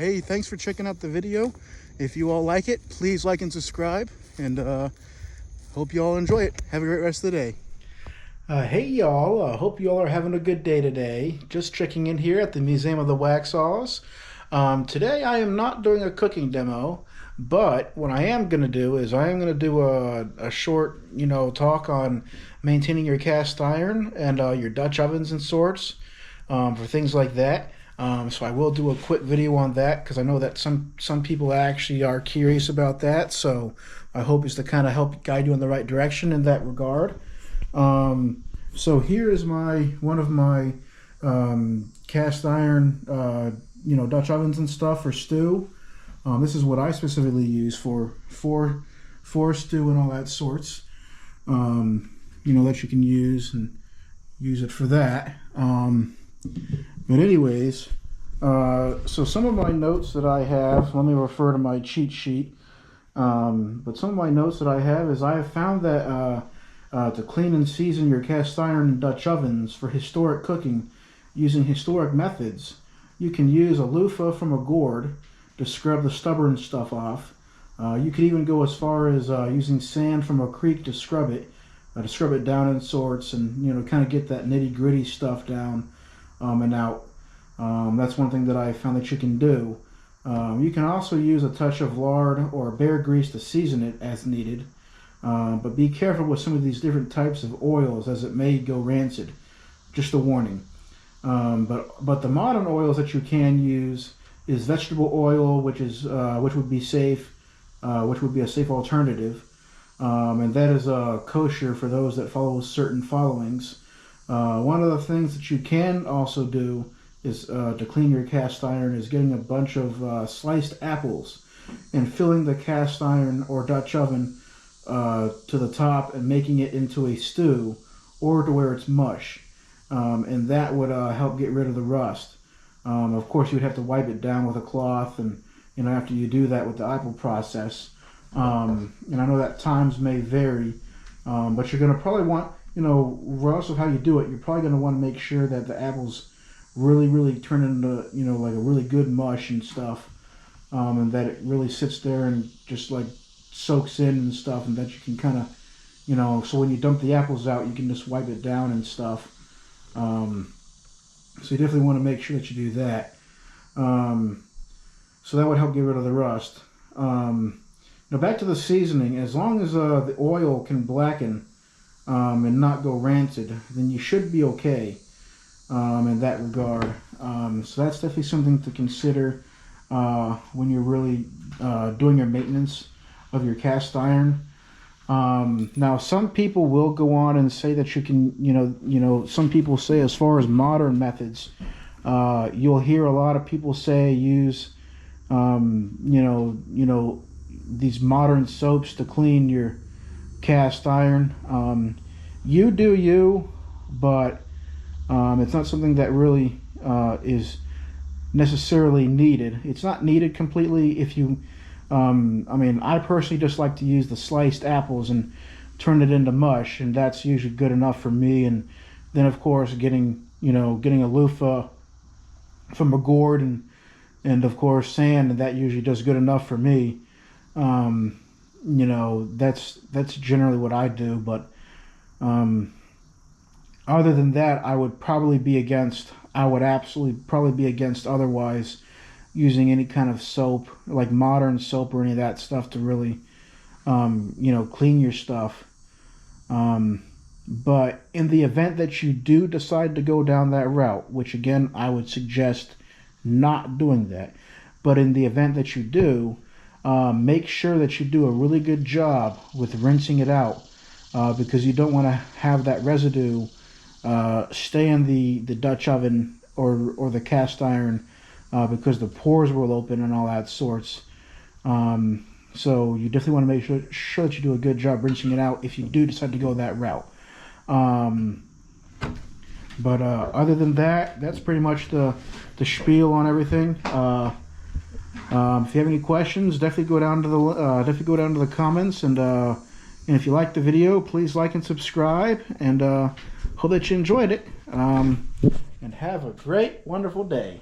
Hey, thanks for checking out the video. If you all like it, please like and subscribe, and hope you all enjoy it. Have a great rest of the day. Hey y'all, hope you all are having a good day today. Just checking in here at the Museum of the Waxhaws. Today I am not doing a cooking demo, but what I am going to do is I am going to do a short, talk on maintaining your cast iron and your Dutch ovens and sorts for things like that. So I will do a quick video on that because I know that some people actually are curious about that. So my hope is to kind of help guide you in the right direction in that regard. So here is one of my cast iron Dutch ovens and stuff for stew. This is what I specifically use for stew and all that sorts. That you can use it for that. But anyways, so some of my notes that I have, let me refer to my cheat sheet. But some of my notes that I have is I have found that to clean and season your cast iron and Dutch ovens for historic cooking using historic methods, you can use a loofah from a gourd to scrub the stubborn stuff off. You could even go as far as using sand from a creek to scrub it down in sorts, and kind of get that nitty gritty stuff down and out. That's one thing that I found that you can do. You can also use a touch of lard or bear grease to season it as needed. But be careful with some of these different types of oils, as it may go rancid. Just a warning. But the modern oils that you can use is vegetable oil, which would be safe, which would be a safe alternative, and that is kosher for those that follow certain followings. One of the things that you can also do is to clean your cast iron is getting a bunch of sliced apples and filling the cast iron or Dutch oven to the top and making it into a stew or to where it's mush, and that would help get rid of the rust. Of course, you would have to wipe it down with a cloth, and after you do that with the apple process, and I know that times may vary, but you're going to probably want, regardless of how you do it, you're probably going to want to make sure that the apples really turn into like a really good mush and stuff, and that it really sits there and just like soaks in and stuff, and that you can kind of, so when you dump the apples out, you can just wipe it down and stuff. So you definitely want to make sure that you do that. So that would help get rid of the rust. Now back to the seasoning. As long as the oil can blacken and not go rancid, then you should be okay in that regard. So that's definitely something to consider when you're really doing your maintenance of your cast iron. Now some people will go on and say that you can, some people say as far as modern methods, you'll hear a lot of people say use, these modern soaps to clean your cast iron. You do you, but it's not something that really is necessarily needed. It's not needed completely if you I personally just like to use the sliced apples and turn it into mush, and that's usually good enough for me. And then of course getting a loofah from a gourd and of course sand, and that usually does good enough for me. That's generally what I do, but other than that, I would absolutely probably be against otherwise using any kind of soap, like modern soap or any of that stuff, to really clean your stuff. But in the event that you do decide to go down that route, which again I would suggest not doing that, but in the event that you do, make sure that you do a really good job with rinsing it out, because you don't want to have that residue stay in the Dutch oven or the cast iron, because the pores will open and all that sorts. So you definitely want to make sure that you do a good job rinsing it out if you do decide to go that route. But other than that, that's pretty much the spiel on everything. If you have any questions, definitely go down to the comments, and if you like the video, please like and subscribe, and hope that you enjoyed it. And have a great, wonderful day.